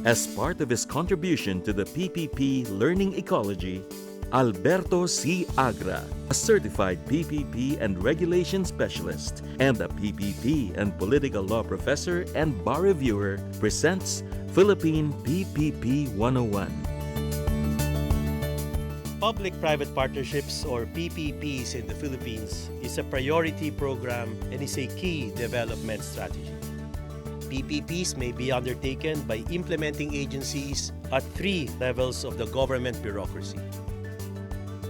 As part of his contribution to the PPP learning ecology, Alberto C. Agra, a certified PPP and regulation specialist and a PPP and political law professor and bar reviewer, presents Philippine PPP 101. Public-private partnerships, or PPPs, in the Philippines is a priority program and is a key development strategy. PPPs may be undertaken by implementing agencies at three levels of the government bureaucracy: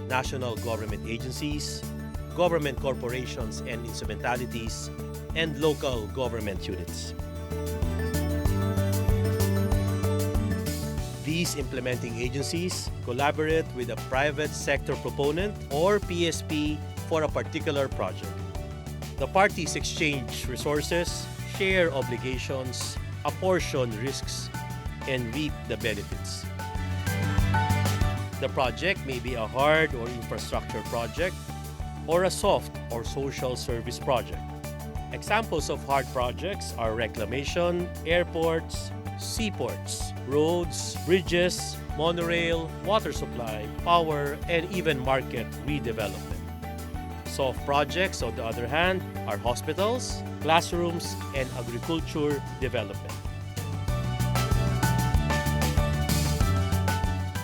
national government agencies, government corporations and instrumentalities, and local government units. These implementing agencies collaborate with a private sector proponent or PSP for a particular project. The parties exchange resources, share obligations, apportion risks, and reap the benefits. The project may be a hard or infrastructure project or a soft or social service project. Examples of hard projects are reclamation, airports, seaports, roads, bridges, monorail, water supply, power, and even market redevelopment. Soft projects, on the other hand, are hospitals, classrooms, and agriculture development.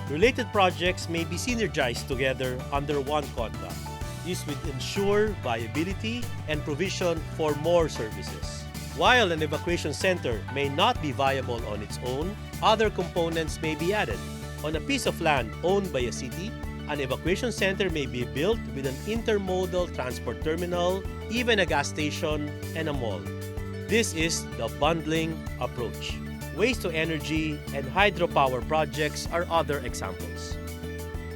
Related projects may be synergized together under one contract. This would ensure viability and provision for more services. While an evacuation center may not be viable on its own, other components may be added. On a piece of land owned by a city, an evacuation center may be built with an intermodal transport terminal, even a gas station, and a mall. This is the bundling approach. Waste-to-energy and hydropower projects are other examples.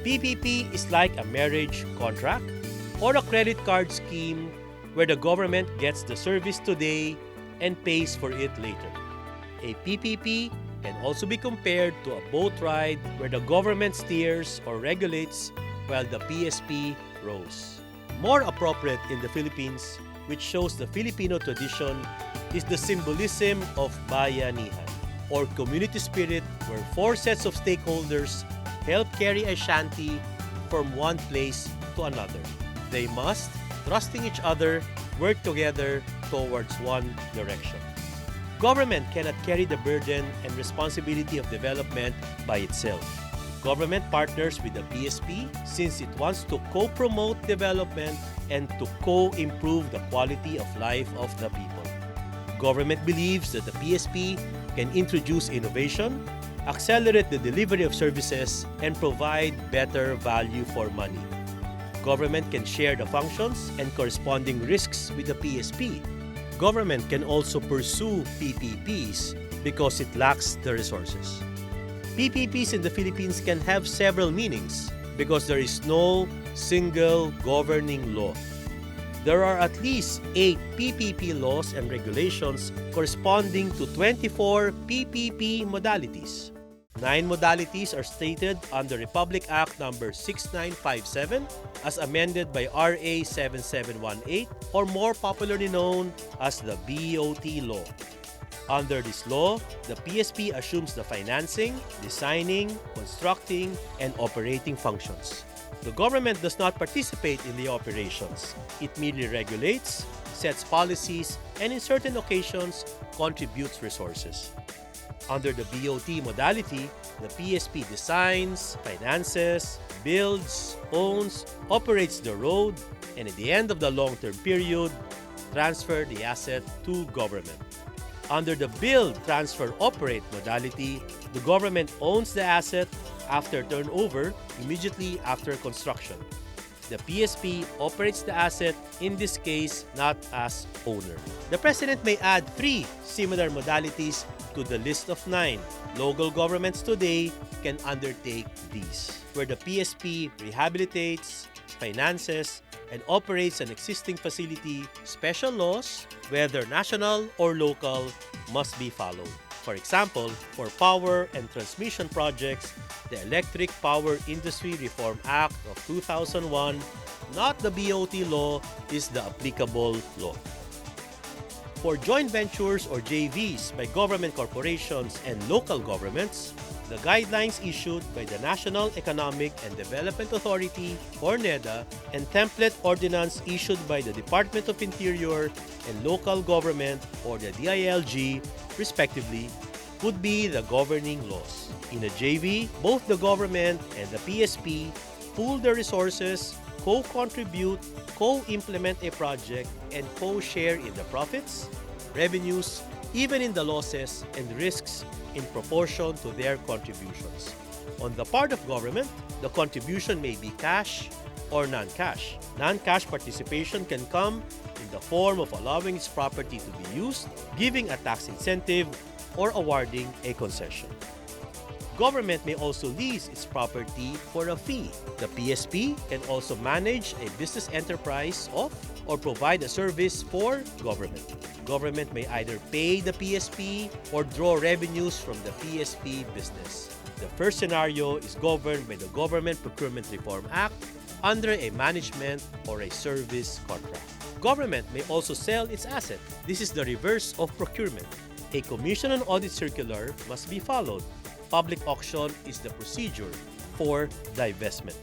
PPP is like a marriage contract or a credit card scheme where the government gets the service today and pays for it later. A PPP can also be compared to a boat ride where the government steers or regulates while the PSP rows. More appropriate in the Philippines, which shows the Filipino tradition, is the symbolism of bayanihan, or community spirit, where four sets of stakeholders help carry a shanty from one place to another. They must, trusting each other, work together towards one direction. Government cannot carry the burden and responsibility of development by itself. Government partners with the PSP since it wants to co-promote development and to co-improve the quality of life of the people. Government believes that the PSP can introduce innovation, accelerate the delivery of services, and provide better value for money. Government can share the functions and corresponding risks with the PSP. Government can also pursue PPPs because it lacks the resources. PPPs in the Philippines can have several meanings because there is no single governing law. There are at least 8 PPP laws and regulations corresponding to 24 PPP modalities. 9 modalities are stated under Republic Act No. 6957 as amended by RA 7718, or more popularly known as the BOT Law. Under this law, the PSP assumes the financing, designing, constructing, and operating functions. The government does not participate in the operations. It merely regulates, sets policies, and in certain occasions, contributes resources. Under the BOT modality, the PSP designs, finances, builds, owns, operates the road, and at the end of the long-term period, transfer the asset to government. Under the build, transfer, operate modality, the government owns the asset after turnover immediately after construction. The PSP operates the asset, in this case, not as owner. The President may add 3 similar modalities to the list of 9. Local governments today can undertake these, where the PSP rehabilitates, finances, and operates an existing facility. Special laws, whether national or local, must be followed. For example, for power and transmission projects, the Electric Power Industry Reform Act of 2001, not the BOT law, is the applicable law. For joint ventures or JVs by government corporations and local governments, the guidelines issued by the National Economic and Development Authority or NEDA and template ordinance issued by the Department of Interior and Local Government or the DILG, respectively, would be the governing laws. In a JV, both the government and the PSP pool their resources, co-contribute, co-implement a project, and co-share in the profits, revenues, even in the losses and risks in proportion to their contributions. On the part of government, the contribution may be cash or non-cash. Non-cash participation can come in the form of allowing its property to be used, giving a tax incentive, or awarding a concession. Government may also lease its property for a fee. The PSP can also manage a business enterprise of or provide a service for government. Government may either pay the PSP or draw revenues from the PSP business. The first scenario is governed by the Government Procurement Reform Act under a management or a service contract. Government may also sell its asset. This is the reverse of procurement. A commission and audit circular must be followed. Public auction is the procedure for divestment.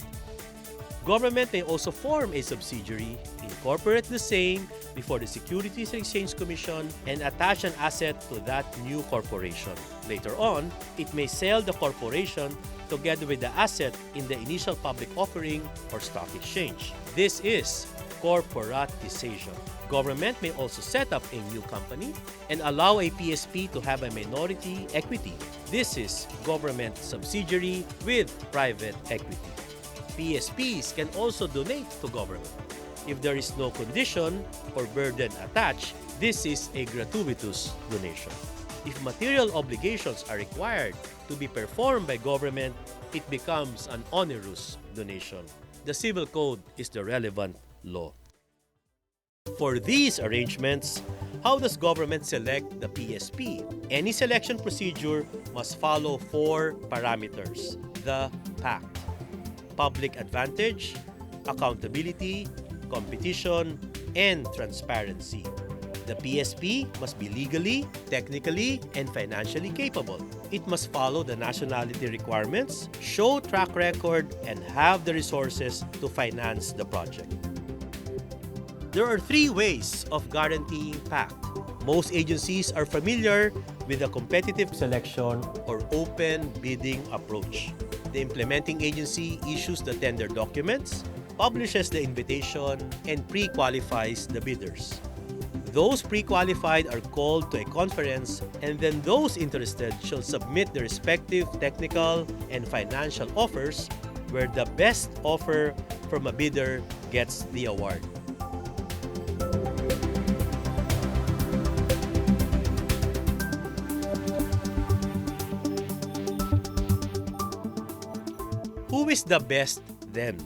Government may also form a subsidiary, incorporate the same before the Securities and Exchange Commission, and attach an asset to that new corporation. Later on, it may sell the corporation together with the asset in the initial public offering or stock exchange. This is corporatization. Government may also set up a new company and allow a PSP to have a minority equity. This is government subsidiary with private equity. PSPs can also donate to government. If there is no condition or burden attached, this is a gratuitous donation. If material obligations are required to be performed by government, it becomes an onerous donation. The Civil Code is the relevant law. For these arrangements, how does government select the PSP? Any selection procedure must follow 4 parameters. The PACT: public advantage, accountability, competition, and transparency. The PSP must be legally, technically, and financially capable. It must follow the nationality requirements, show track record, and have the resources to finance the project. There are 3 ways of guaranteeing PACT. Most agencies are familiar with the competitive selection or open bidding approach. The implementing agency issues the tender documents, publishes the invitation, and pre-qualifies the bidders. Those pre-qualified are called to a conference, and then those interested shall submit their respective technical and financial offers, where the best offer from a bidder gets the award. Who is the best then?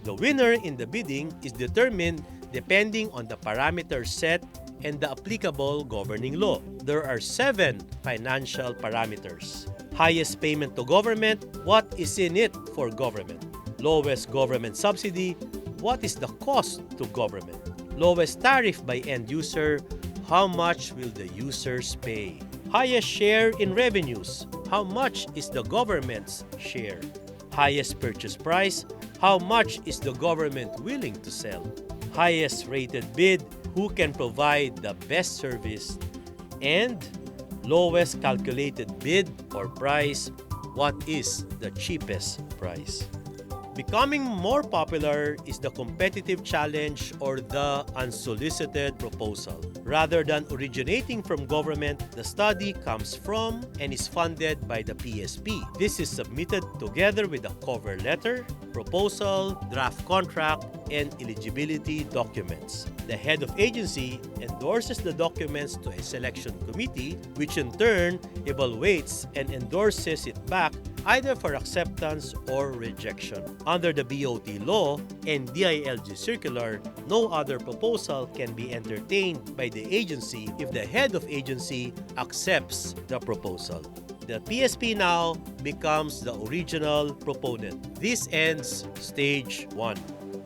The winner in the bidding is determined depending on the parameters set and the applicable governing law. There are 7 financial parameters. Highest payment to government, what is in it for government? Lowest government subsidy, what is the cost to government? Lowest tariff by end user, how much will the users pay? Highest share in revenues, how much is the government's share? Highest purchase price, how much is the government willing to sell? Highest rated bid, who can provide the best service? And lowest calculated bid or price, what is the cheapest price? Becoming more popular is the competitive challenge or the unsolicited proposal. Rather than originating from government, the study comes from and is funded by the PSP. This is submitted together with a cover letter, proposal, draft contract, and eligibility documents. The head of agency endorses the documents to a selection committee, which in turn evaluates and endorses it back either for acceptance or rejection. Under the BOT law and DILG circular, no other proposal can be entertained by the agency if the head of agency accepts the proposal. The PSP now becomes the original proponent. This ends stage 1.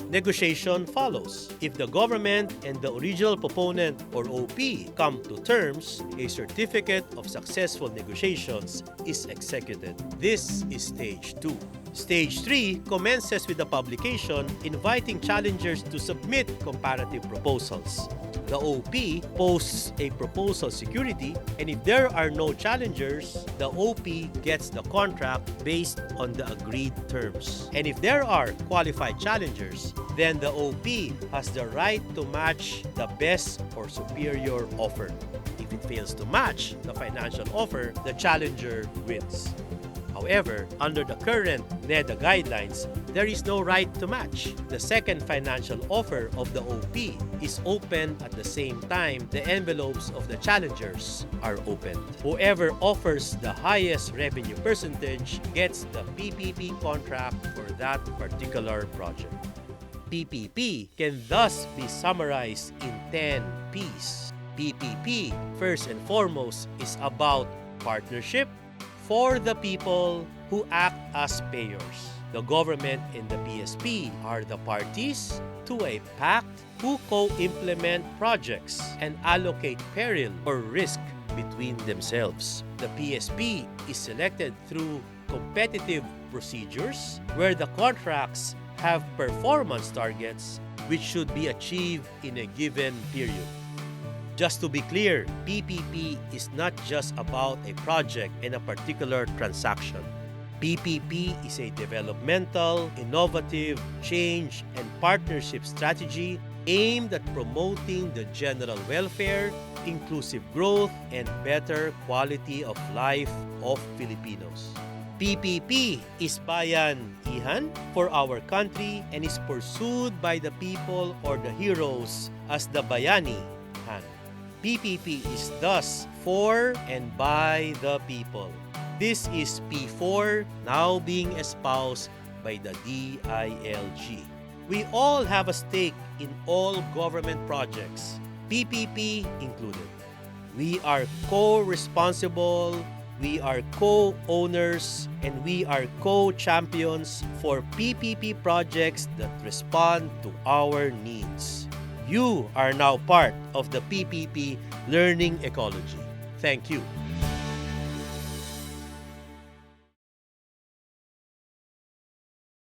negotiation follows. If the government and the original proponent or OP come to terms, a certificate of successful negotiations is executed. This is stage 2. Stage 3 commences with the publication inviting challengers to submit comparative proposals. The OP posts a proposal security, and if there are no challengers, the OP gets the contract based on the agreed terms. And if there are qualified challengers, then the OP has the right to match the best or superior offer. If it fails to match the financial offer, the challenger wins. However, under the current NEDA guidelines, there is no right to match. The second financial offer of the OP is open at the same time the envelopes of the challengers are opened. Whoever offers the highest revenue percentage gets the PPP contract for that particular project. PPP can thus be summarized in 10 P's. PPP, first and foremost, is about partnership for the people who act as payers. The government and the PSP are the parties to a pact who co-implement projects and allocate peril or risk between themselves. The PSP is selected through competitive procedures where the contracts have performance targets which should be achieved in a given period. Just to be clear, PPP is not just about a project and a particular transaction. PPP is a developmental, innovative, change, and partnership strategy aimed at promoting the general welfare, inclusive growth, and better quality of life of Filipinos. PPP is Bayan Ihan for our country and is pursued by the people or the heroes as the Bayani Han. PPP is thus for and by the people. This is P4 now being espoused by the DILG. We all have a stake in all government projects, PPP included. We are co-responsible, we are co-owners, and we are co-champions for PPP projects that respond to our needs. You are now part of the PPP learning ecology. Thank you.